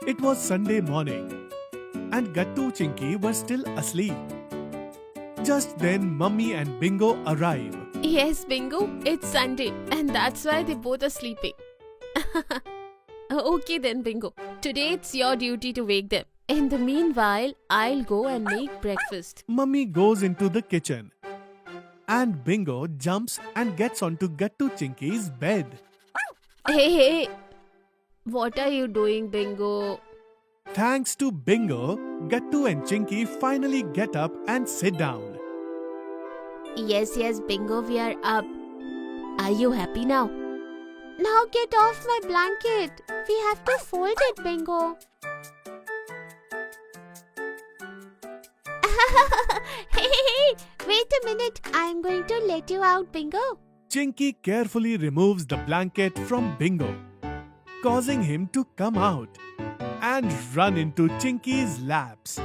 It was Sunday morning, and Gattu Chinky were still asleep. Just then, Mummy and Bingo arrive. Yes, Bingo, it's Sunday and that's why they both are sleeping. Okay then, Bingo. Today it's your duty to wake them. In the meanwhile, I'll go and make breakfast. Mummy goes into the kitchen, and Bingo jumps and gets onto Gattu Chinky's bed. Hey, what are you doing, Bingo? Thanks to Bingo, Gattu and Chinky finally get up and sit down. Yes, Bingo, we are up. Are you happy now? Now get off my blanket. We have to fold it, Bingo. Hey, wait a minute. I'm going to let you out, Bingo. Chinky carefully removes the blanket from Bingo, causing him to come out and run into Chinky's laps.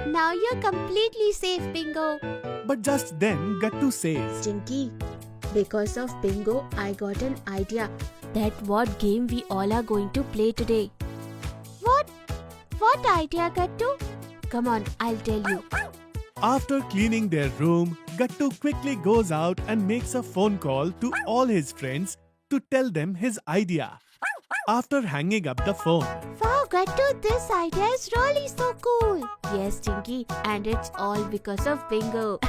Now you're completely safe, Bingo. But just then, Gattu says, Chinky, because of Bingo, I got an idea that what game we all are going to play today. What idea, Gattu? Come on, I'll tell you. After cleaning their room, Gattu quickly goes out and makes a phone call to all his friends to tell them his idea. After hanging up the phone, Wow, Gattu, this idea is really so cool. Yes, Chinky, and it's all because of Bingo.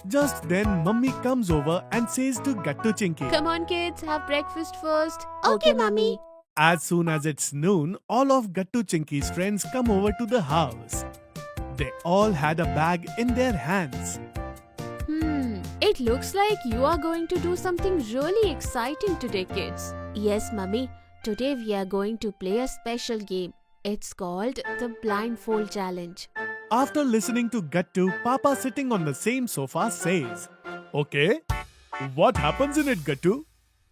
just then Mummy comes over and says to Gattu Chinky, Come on, kids, have breakfast first. Okay, Mummy. As soon as it's noon, all of Gattu Chinky's friends come over to the house. They all had a bag in their hands. It looks like you are going to do something really exciting today, kids. Yes, Mummy. Today we are going to play a special game. It's called the Blindfold Challenge. After listening to Gattu, Papa sitting on the same sofa says, Okay, what happens in it, Gattu?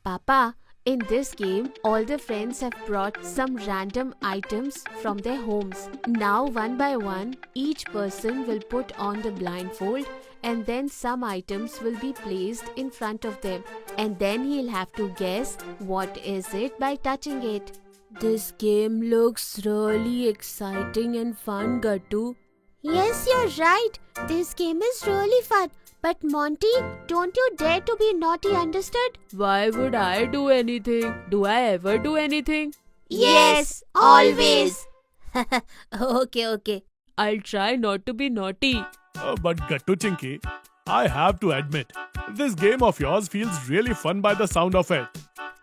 Papa, in this game, all the friends have brought some random items from their homes. Now, one by one, each person will put on the blindfold and then some items will be placed in front of them. And then he'll have to guess what is it by touching it. This game looks really exciting and fun, Gattu. Yes, you're right. This game is really fun. But Monty, don't you dare to be naughty, understood? Why would I do anything? Do I ever do anything? Yes, always. Okay. I'll try not to be naughty. But Gattu Chinky, I have to admit, this game of yours feels really fun by the sound of it.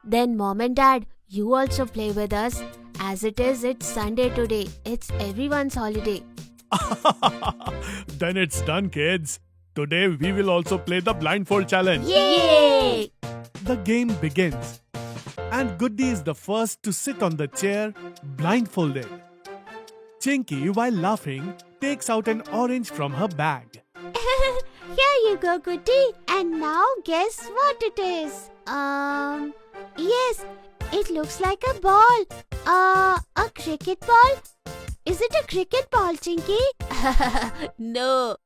Then Mom and Dad, you also play with us. As it is, it's Sunday today. It's everyone's holiday. Then it's done, kids. Today we will also play the blindfold challenge. Yay! The game begins, and Goody is the first to sit on the chair, blindfolded. Chinky, while laughing, takes out an orange from her bag. Here you go, Goody. And now guess what it is? Yes, it looks like a ball. A cricket ball? Is it a cricket ball, Chinky? No.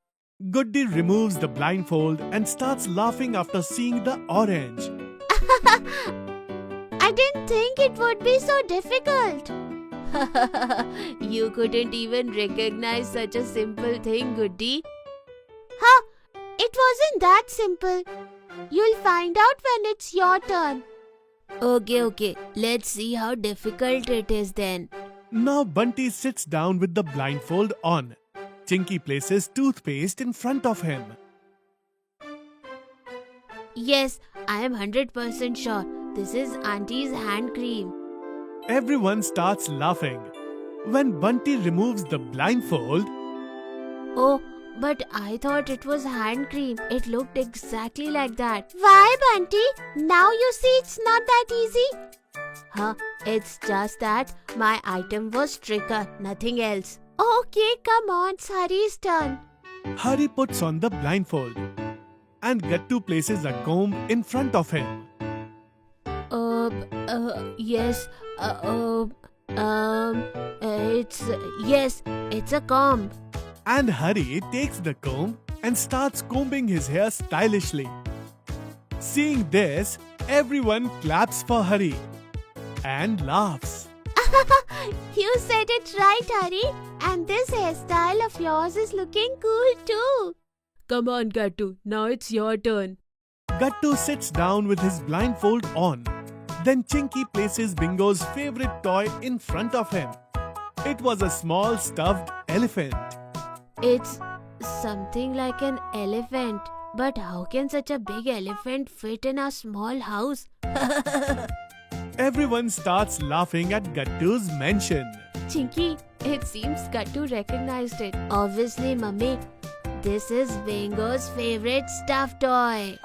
Goody removes the blindfold and starts laughing after seeing the orange. I didn't think it would be so difficult. You couldn't even recognize such a simple thing, Goody. Huh? It wasn't that simple. You'll find out when it's your turn. Okay. Let's see how difficult it is then. Now Bunty sits down with the blindfold on. Chinky places toothpaste in front of him. Yes, I am 100% sure. This is Auntie's hand cream. Everyone starts laughing. When Bunty removes the blindfold, Oh, but I thought it was hand cream. It looked exactly like that. Why, Bunty? Now you see it's not that easy. Huh? It's just that my item was trickier, nothing else. Okay, come on, it's Hari's turn. Hari puts on the blindfold, and Gattu places a comb in front of him. Yes, it's a comb. And Hari takes the comb and starts combing his hair stylishly. Seeing this, everyone claps for Hari and laughs. You said it right, Hari. And this hairstyle of yours is looking cool too. Come on, Gattu. Now it's your turn. Gattu sits down with his blindfold on. Then Chinky places Bingo's favorite toy in front of him. It was a small stuffed elephant. It's something like an elephant. But how can such a big elephant fit in a small house? Everyone starts laughing at Gattu's mention. Chinky, it seems Gattu recognized it. Obviously, Mummy. This is Bingo's favorite stuffed toy.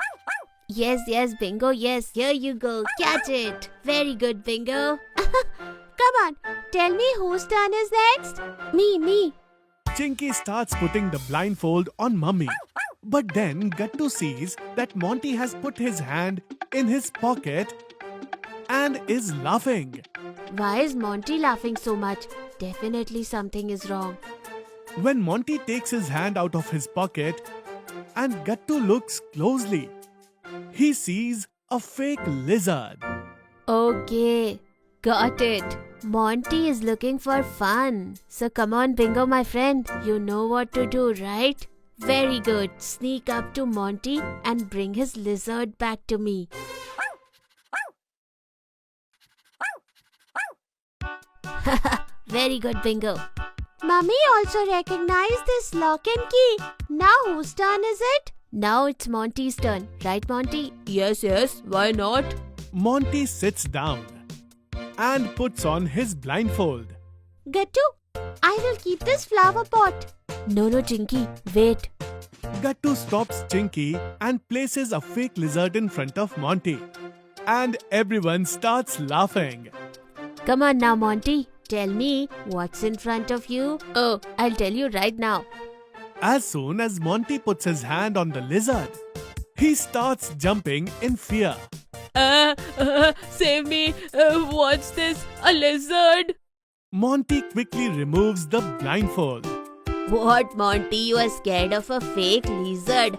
Yes, Bingo, yes. Here you go. Catch it. Very good, Bingo. Come on, tell me whose turn is next? Me. Chinky starts putting the blindfold on Mummy. But then Gattu sees that Monty has put his hand in his pocket and is laughing. Why is Monty laughing so much? Definitely something is wrong. When Monty takes his hand out of his pocket and Gattu looks closely, he sees a fake lizard. Okay, got it. Monty is looking for fun. So come on, Bingo, my friend. You know what to do, right? Very good. Sneak up to Monty and bring his lizard back to me. Very good, Bingo. Mummy also recognized this lock and key. Now whose turn is it? Now it's Monty's turn. Right, Monty? Yes, why not? Monty sits down and puts on his blindfold. Gattu, I will keep this flower pot. No, Chinky, wait. Gattu stops Chinky and places a fake lizard in front of Monty. And everyone starts laughing. Come on now, Monty. Tell me what's in front of you. Oh, I'll tell you right now. As soon as Monty puts his hand on the lizard, he starts jumping in fear. Save me. What's this? A lizard? Monty quickly removes the blindfold. What, Monty? You are scared of a fake lizard?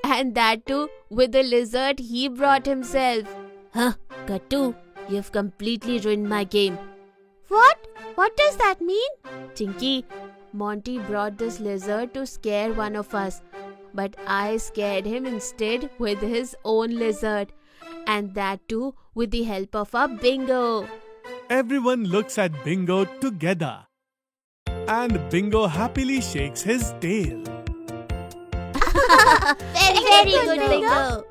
And that too with the lizard he brought himself. Huh, Gattu, you've completely ruined my game. What? What does that mean? Chinky, Monty brought this lizard to scare one of us. But I scared him instead with his own lizard. And that too with the help of a Bingo. Everyone looks at Bingo together. And Bingo happily shakes his tail. Very good, Bingo.